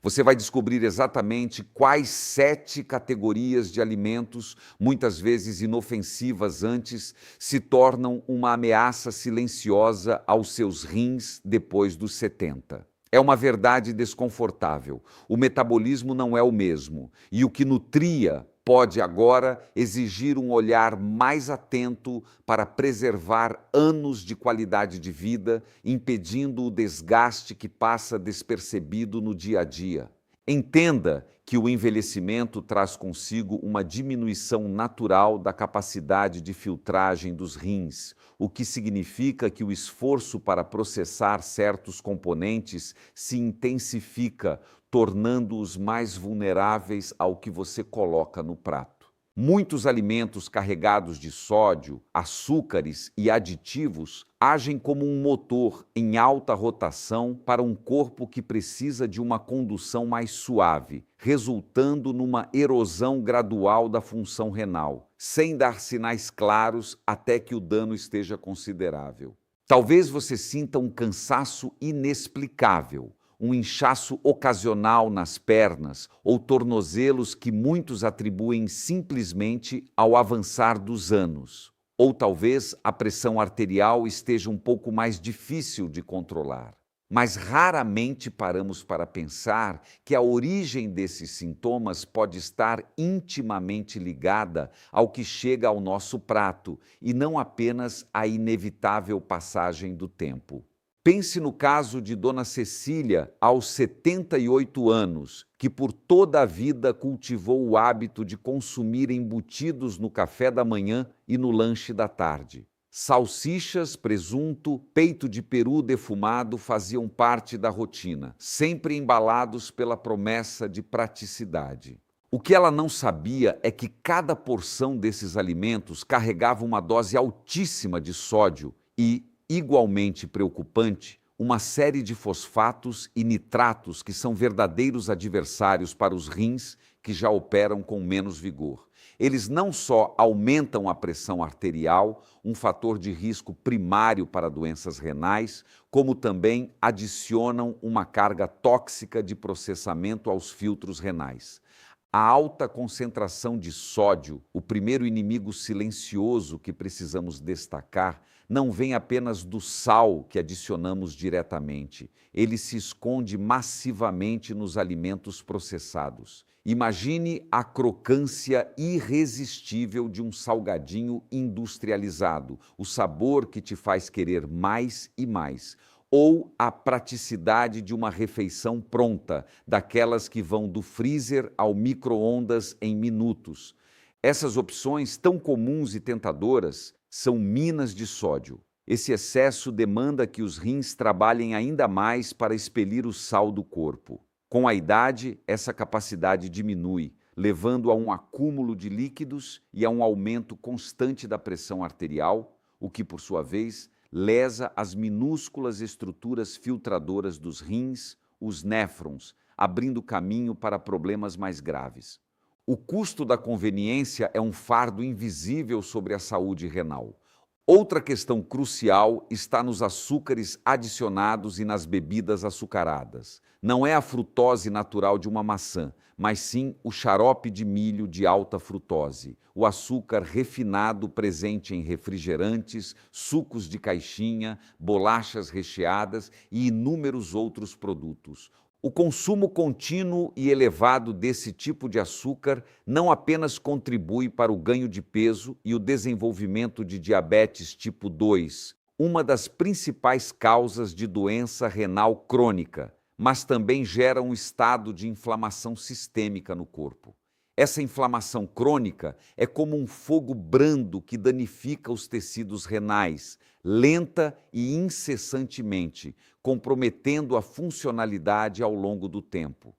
Você vai descobrir exatamente quais 7 categorias de alimentos, muitas vezes inofensivas antes, se tornam uma ameaça silenciosa aos seus rins depois dos 70. É uma verdade desconfortável. O metabolismo não é o mesmo, e o que nutria pode agora exigir um olhar mais atento para preservar anos de qualidade de vida, impedindo o desgaste que passa despercebido no dia a dia. Entenda que o envelhecimento traz consigo uma diminuição natural da capacidade de filtragem dos rins, o que significa que o esforço para processar certos componentes se intensifica, tornando-os mais vulneráveis ao que você coloca no prato. Muitos alimentos carregados de sódio, açúcares e aditivos agem como um motor em alta rotação para um corpo que precisa de uma condução mais suave, resultando numa erosão gradual da função renal, sem dar sinais claros até que o dano esteja considerável. Talvez você sinta um cansaço inexplicável, um inchaço ocasional nas pernas ou tornozelos que muitos atribuem simplesmente ao avançar dos anos. Ou talvez a pressão arterial esteja um pouco mais difícil de controlar. Mas raramente paramos para pensar que a origem desses sintomas pode estar intimamente ligada ao que chega ao nosso prato e não apenas à inevitável passagem do tempo. Pense no caso de Dona Cecília, aos 78 anos, que por toda a vida cultivou o hábito de consumir embutidos no café da manhã e no lanche da tarde. Salsichas, presunto, peito de peru defumado faziam parte da rotina, sempre embalados pela promessa de praticidade. O que ela não sabia é que cada porção desses alimentos carregava uma dose altíssima de sódio e, igualmente preocupante, uma série de fosfatos e nitratos que são verdadeiros adversários para os rins que já operam com menos vigor. Eles não só aumentam a pressão arterial, um fator de risco primário para doenças renais, como também adicionam uma carga tóxica de processamento aos filtros renais. A alta concentração de sódio, o primeiro inimigo silencioso que precisamos destacar, não vem apenas do sal que adicionamos diretamente. Ele se esconde massivamente nos alimentos processados. Imagine a crocância irresistível de um salgadinho industrializado, o sabor que te faz querer mais e mais. Ou a praticidade de uma refeição pronta, daquelas que vão do freezer ao micro-ondas em minutos. Essas opções tão comuns e tentadoras são minas de sódio. Esse excesso demanda que os rins trabalhem ainda mais para expelir o sal do corpo. Com a idade, essa capacidade diminui, levando a um acúmulo de líquidos e a um aumento constante da pressão arterial, o que, por sua vez, lesa as minúsculas estruturas filtradoras dos rins, os néfrons, abrindo caminho para problemas mais graves. O custo da conveniência é um fardo invisível sobre a saúde renal. Outra questão crucial está nos açúcares adicionados e nas bebidas açucaradas. Não é a frutose natural de uma maçã, mas sim o xarope de milho de alta frutose, o açúcar refinado presente em refrigerantes, sucos de caixinha, bolachas recheadas e inúmeros outros produtos. O consumo contínuo e elevado desse tipo de açúcar não apenas contribui para o ganho de peso e o desenvolvimento de diabetes tipo 2, uma das principais causas de doença renal crônica, mas também gera um estado de inflamação sistêmica no corpo. Essa inflamação crônica é como um fogo brando que danifica os tecidos renais, lenta e incessantemente, comprometendo a funcionalidade ao longo do tempo.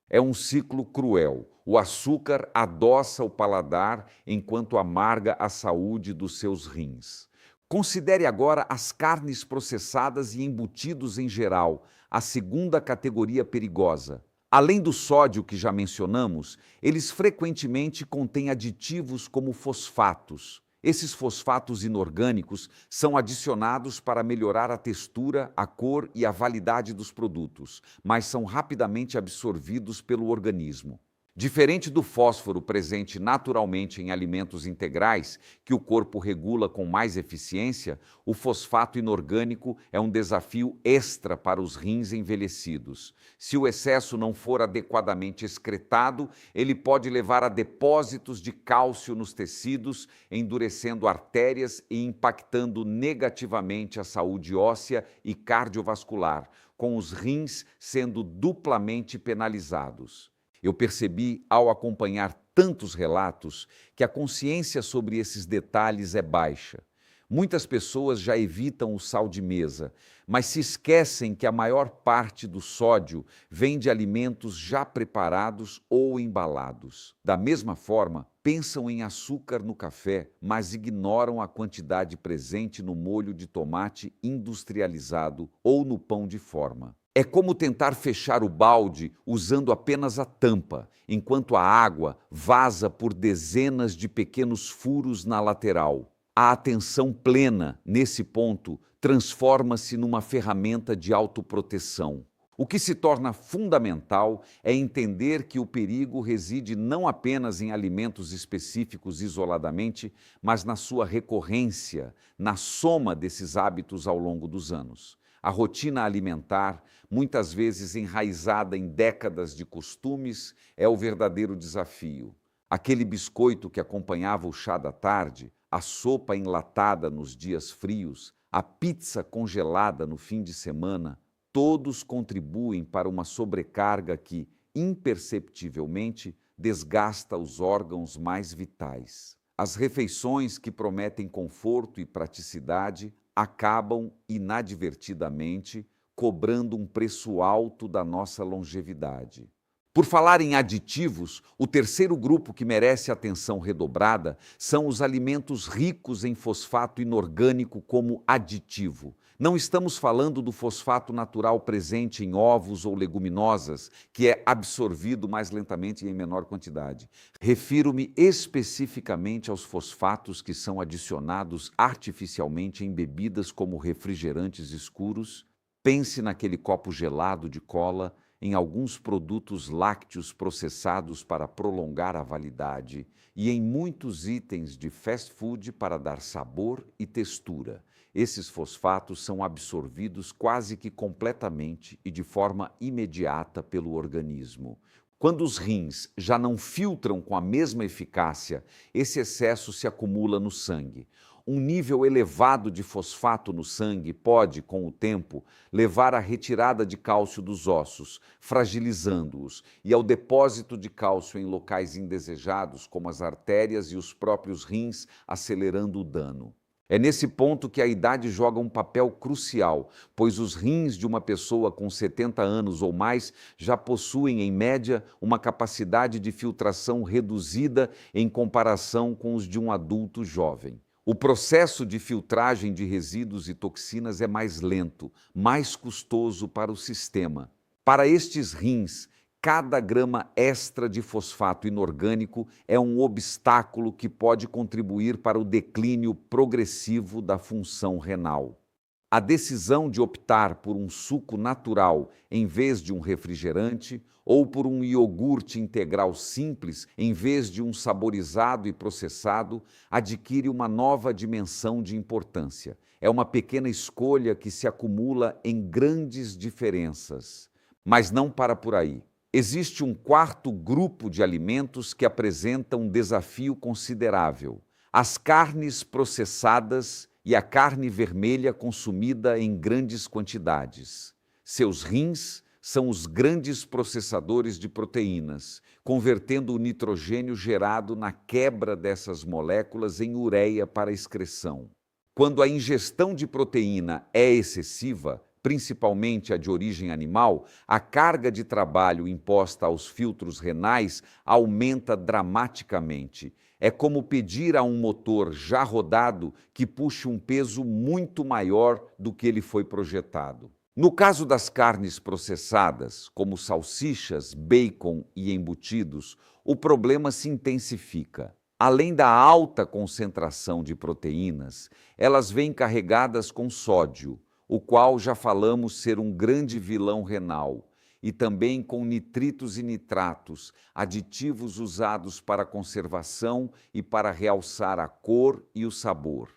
É um ciclo cruel. O açúcar adoça o paladar enquanto amarga a saúde dos seus rins. Considere agora as carnes processadas e embutidos em geral, a segunda categoria perigosa. Além do sódio que já mencionamos, eles frequentemente contêm aditivos como fosfatos. Esses fosfatos inorgânicos são adicionados para melhorar a textura, a cor e a validade dos produtos, mas são rapidamente absorvidos pelo organismo. Diferente do fósforo presente naturalmente em alimentos integrais, que o corpo regula com mais eficiência, o fosfato inorgânico é um desafio extra para os rins envelhecidos. Se o excesso não for adequadamente excretado, ele pode levar a depósitos de cálcio nos tecidos, endurecendo artérias e impactando negativamente a saúde óssea e cardiovascular, com os rins sendo duplamente penalizados. Eu percebi, ao acompanhar tantos relatos, que a consciência sobre esses detalhes é baixa. Muitas pessoas já evitam o sal de mesa, mas se esquecem que a maior parte do sódio vem de alimentos já preparados ou embalados. Da mesma forma, pensam em açúcar no café, mas ignoram a quantidade presente no molho de tomate industrializado ou no pão de forma. É como tentar fechar o balde usando apenas a tampa, enquanto a água vaza por dezenas de pequenos furos na lateral. A atenção plena, nesse ponto, transforma-se numa ferramenta de autoproteção. O que se torna fundamental é entender que o perigo reside não apenas em alimentos específicos isoladamente, mas na sua recorrência, na soma desses hábitos ao longo dos anos. A rotina alimentar, muitas vezes enraizada em décadas de costumes, é o verdadeiro desafio. Aquele biscoito que acompanhava o chá da tarde, a sopa enlatada nos dias frios, a pizza congelada no fim de semana, todos contribuem para uma sobrecarga que, imperceptivelmente, desgasta os órgãos mais vitais. As refeições que prometem conforto e praticidade acabam inadvertidamente cobrando um preço alto da nossa longevidade. Por falar em aditivos, o terceiro grupo que merece atenção redobrada são os alimentos ricos em fosfato inorgânico como aditivo. Não estamos falando do fosfato natural presente em ovos ou leguminosas, que é absorvido mais lentamente e em menor quantidade. Refiro-me especificamente aos fosfatos que são adicionados artificialmente em bebidas como refrigerantes escuros. Pense naquele copo gelado de cola, em alguns produtos lácteos processados para prolongar a validade e em muitos itens de fast food para dar sabor e textura. Esses fosfatos são absorvidos quase que completamente e de forma imediata pelo organismo. Quando os rins já não filtram com a mesma eficácia, esse excesso se acumula no sangue. Um nível elevado de fosfato no sangue pode, com o tempo, levar à retirada de cálcio dos ossos, fragilizando-os, e ao depósito de cálcio em locais indesejados, como as artérias e os próprios rins, acelerando o dano. É nesse ponto que a idade joga um papel crucial, pois os rins de uma pessoa com 70 anos ou mais já possuem, em média, uma capacidade de filtração reduzida em comparação com os de um adulto jovem. O processo de filtragem de resíduos e toxinas é mais lento, mais custoso para o sistema. Para estes rins, cada grama extra de fosfato inorgânico é um obstáculo que pode contribuir para o declínio progressivo da função renal. A decisão de optar por um suco natural em vez de um refrigerante ou por um iogurte integral simples em vez de um saborizado e processado adquire uma nova dimensão de importância. É uma pequena escolha que se acumula em grandes diferenças. Mas não para por aí. Existe um quarto grupo de alimentos que apresenta um desafio considerável: as carnes processadas e a carne vermelha consumida em grandes quantidades. Seus rins são os grandes processadores de proteínas, convertendo o nitrogênio gerado na quebra dessas moléculas em ureia para excreção. Quando a ingestão de proteína é excessiva, principalmente a de origem animal, a carga de trabalho imposta aos filtros renais aumenta dramaticamente. É como pedir a um motor já rodado que puxe um peso muito maior do que ele foi projetado. No caso das carnes processadas, como salsichas, bacon e embutidos, o problema se intensifica. Além da alta concentração de proteínas, elas vêm carregadas com sódio, o qual já falamos ser um grande vilão renal, e também com nitritos e nitratos, aditivos usados para conservação e para realçar a cor e o sabor.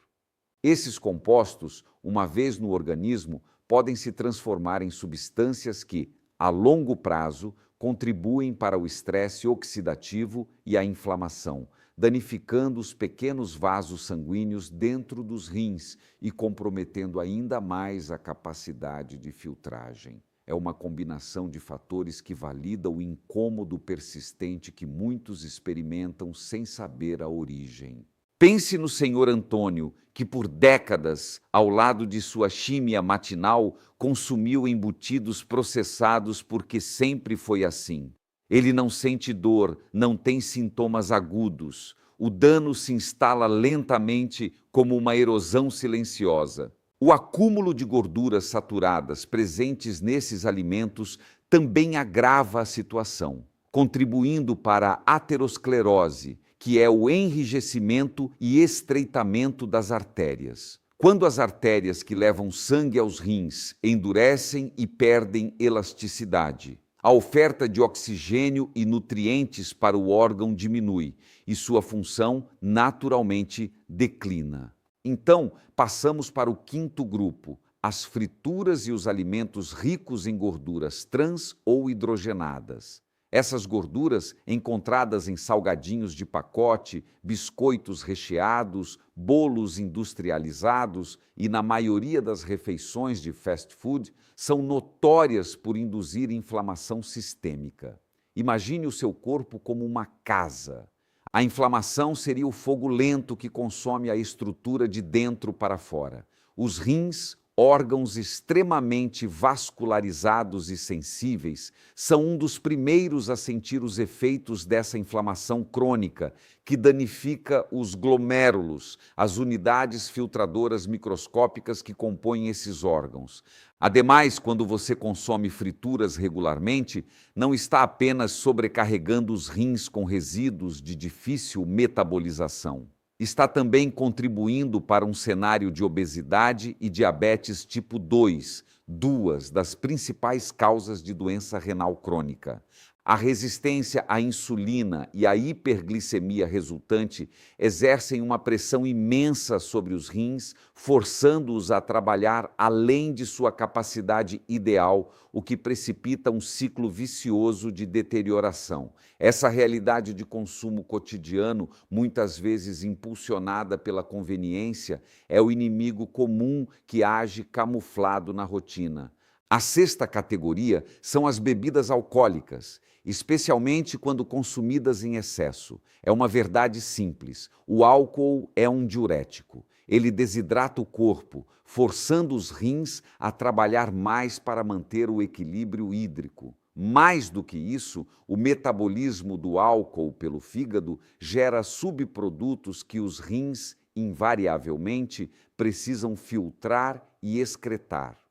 Esses compostos, uma vez no organismo, podem se transformar em substâncias que, a longo prazo, contribuem para o estresse oxidativo e a inflamação, danificando os pequenos vasos sanguíneos dentro dos rins e comprometendo ainda mais a capacidade de filtragem. É uma combinação de fatores que valida o incômodo persistente que muitos experimentam sem saber a origem. Pense no senhor Antônio, que por décadas, ao lado de sua chímia matinal, consumiu embutidos processados porque sempre foi assim. Ele não sente dor, não tem sintomas agudos. O dano se instala lentamente como uma erosão silenciosa. O acúmulo de gorduras saturadas presentes nesses alimentos também agrava a situação, contribuindo para a aterosclerose, que é o enrijecimento e estreitamento das artérias. Quando as artérias que levam sangue aos rins endurecem e perdem elasticidade, a oferta de oxigênio e nutrientes para o órgão diminui e sua função naturalmente declina. Então, passamos para o quinto grupo, as frituras e os alimentos ricos em gorduras trans ou hidrogenadas. Essas gorduras, encontradas em salgadinhos de pacote, biscoitos recheados, bolos industrializados e na maioria das refeições de fast food, são notórias por induzir inflamação sistêmica. Imagine o seu corpo como uma casa. A inflamação seria o fogo lento que consome a estrutura de dentro para fora. Os rins, órgãos extremamente vascularizados e sensíveis, são um dos primeiros a sentir os efeitos dessa inflamação crônica, que danifica os glomérulos, as unidades filtradoras microscópicas que compõem esses órgãos. Ademais, quando você consome frituras regularmente, não está apenas sobrecarregando os rins com resíduos de difícil metabolização. Está também contribuindo para um cenário de obesidade e diabetes tipo 2, duas das principais causas de doença renal crônica. A resistência à insulina e a hiperglicemia resultante exercem uma pressão imensa sobre os rins, forçando-os a trabalhar além de sua capacidade ideal, o que precipita um ciclo vicioso de deterioração. Essa realidade de consumo cotidiano, muitas vezes impulsionada pela conveniência, é o inimigo comum que age camuflado na rotina. A sexta categoria são as bebidas alcoólicas, especialmente quando consumidas em excesso. É uma verdade simples: o álcool é um diurético. Ele desidrata o corpo, forçando os rins a trabalhar mais para manter o equilíbrio hídrico. Mais do que isso, o metabolismo do álcool pelo fígado gera subprodutos que os rins, invariavelmente, precisam filtrar e excretar.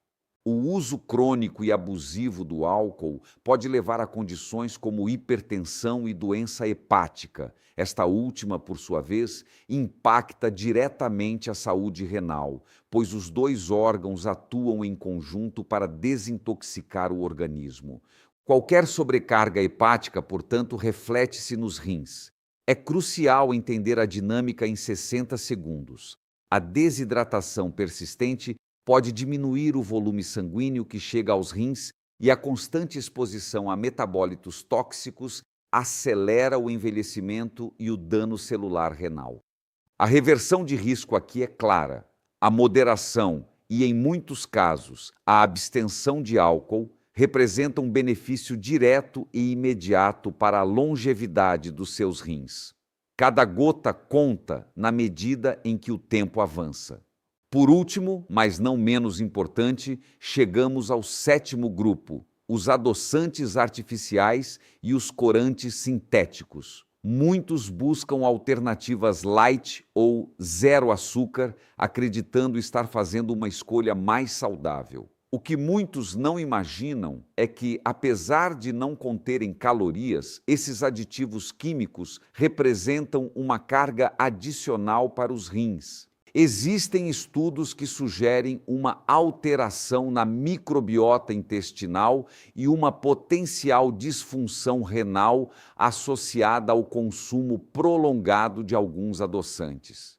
O uso crônico e abusivo do álcool pode levar a condições como hipertensão e doença hepática. Esta última, por sua vez, impacta diretamente a saúde renal, pois os dois órgãos atuam em conjunto para desintoxicar o organismo. Qualquer sobrecarga hepática, portanto, reflete-se nos rins. É crucial entender a dinâmica em 60 segundos. A desidratação persistente pode diminuir o volume sanguíneo que chega aos rins e a constante exposição a metabólitos tóxicos acelera o envelhecimento e o dano celular renal. A reversão de risco aqui é clara. A moderação e, em muitos casos, a abstenção de álcool representam um benefício direto e imediato para a longevidade dos seus rins. Cada gota conta na medida em que o tempo avança. Por último, mas não menos importante, chegamos ao sétimo grupo, os adoçantes artificiais e os corantes sintéticos. Muitos buscam alternativas light ou zero açúcar, acreditando estar fazendo uma escolha mais saudável. O que muitos não imaginam é que, apesar de não conterem calorias, esses aditivos químicos representam uma carga adicional para os rins. Existem estudos que sugerem uma alteração na microbiota intestinal e uma potencial disfunção renal associada ao consumo prolongado de alguns adoçantes.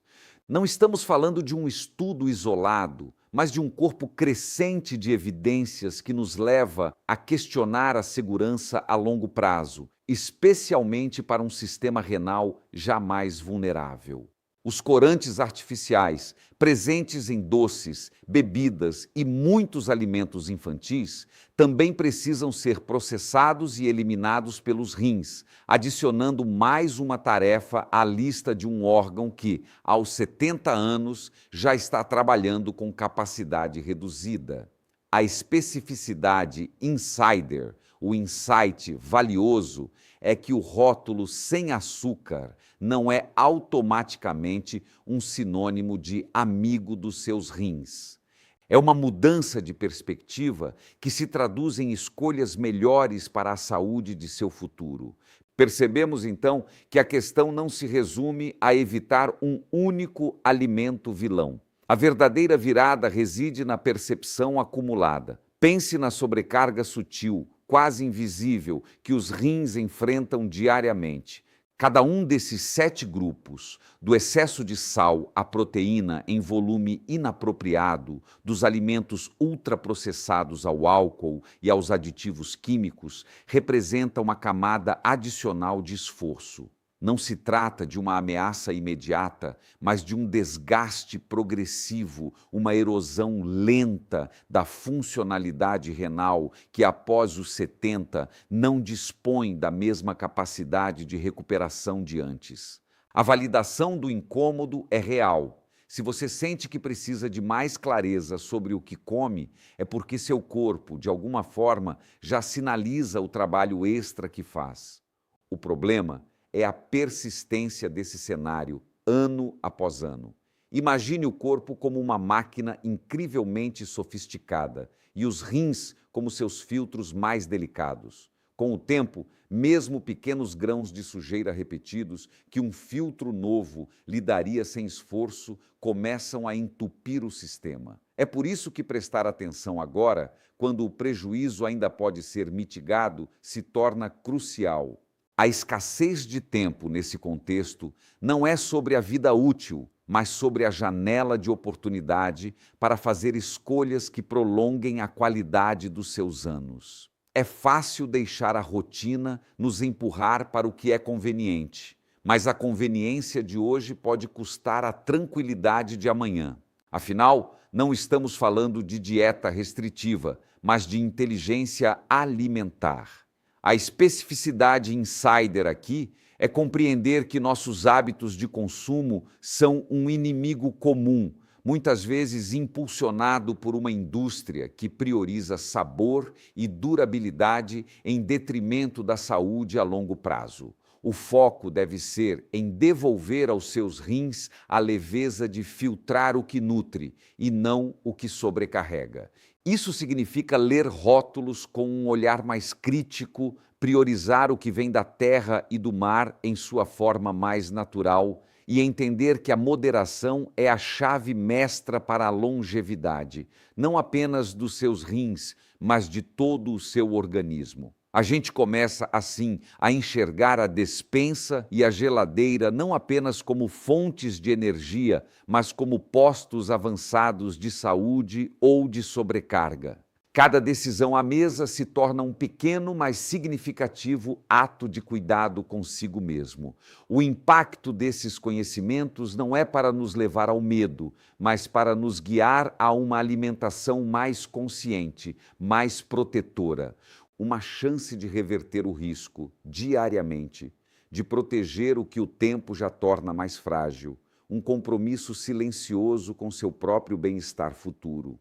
Não estamos falando de um estudo isolado, mas de um corpo crescente de evidências que nos leva a questionar a segurança a longo prazo, especialmente para um sistema renal jamais vulnerável. Os corantes artificiais, presentes em doces, bebidas e muitos alimentos infantis, também precisam ser processados e eliminados pelos rins, adicionando mais uma tarefa à lista de um órgão que, aos 70 anos, já está trabalhando com capacidade reduzida. A especificidade insider, o insight valioso, é que o rótulo sem açúcar não é automaticamente um sinônimo de amigo dos seus rins. É uma mudança de perspectiva que se traduz em escolhas melhores para a saúde de seu futuro. Percebemos, então, que a questão não se resume a evitar um único alimento vilão. A verdadeira virada reside na percepção acumulada. Pense na sobrecarga sutil, quase invisível, que os rins enfrentam diariamente. Cada um desses 7 grupos, do excesso de sal à proteína em volume inapropriado, dos alimentos ultraprocessados ao álcool e aos aditivos químicos, representa uma camada adicional de esforço. Não se trata de uma ameaça imediata, mas de um desgaste progressivo, uma erosão lenta da funcionalidade renal que, após os 70, não dispõe da mesma capacidade de recuperação de antes. A validação do incômodo é real. Se você sente que precisa de mais clareza sobre o que come, é porque seu corpo, de alguma forma, já sinaliza o trabalho extra que faz. O problema é a persistência desse cenário, ano após ano. Imagine o corpo como uma máquina incrivelmente sofisticada e os rins como seus filtros mais delicados. Com o tempo, mesmo pequenos grãos de sujeira repetidos, que um filtro novo lidaria sem esforço, começam a entupir o sistema. É por isso que prestar atenção agora, quando o prejuízo ainda pode ser mitigado, se torna crucial. A escassez de tempo nesse contexto não é sobre a vida útil, mas sobre a janela de oportunidade para fazer escolhas que prolonguem a qualidade dos seus anos. É fácil deixar a rotina nos empurrar para o que é conveniente, mas a conveniência de hoje pode custar a tranquilidade de amanhã. Afinal, não estamos falando de dieta restritiva, mas de inteligência alimentar. A especificidade insider aqui é compreender que nossos hábitos de consumo são um inimigo comum, muitas vezes impulsionado por uma indústria que prioriza sabor e durabilidade em detrimento da saúde a longo prazo. O foco deve ser em devolver aos seus rins a leveza de filtrar o que nutre e não o que sobrecarrega. Isso significa ler rótulos com um olhar mais crítico, priorizar o que vem da terra e do mar em sua forma mais natural e entender que a moderação é a chave mestra para a longevidade, não apenas dos seus rins, mas de todo o seu organismo. A gente começa, assim, a enxergar a despensa e a geladeira não apenas como fontes de energia, mas como postos avançados de saúde ou de sobrecarga. Cada decisão à mesa se torna um pequeno, mas significativo ato de cuidado consigo mesmo. O impacto desses conhecimentos não é para nos levar ao medo, mas para nos guiar a uma alimentação mais consciente, mais protetora. Uma chance de reverter o risco, diariamente, de proteger o que o tempo já torna mais frágil, um compromisso silencioso com seu próprio bem-estar futuro.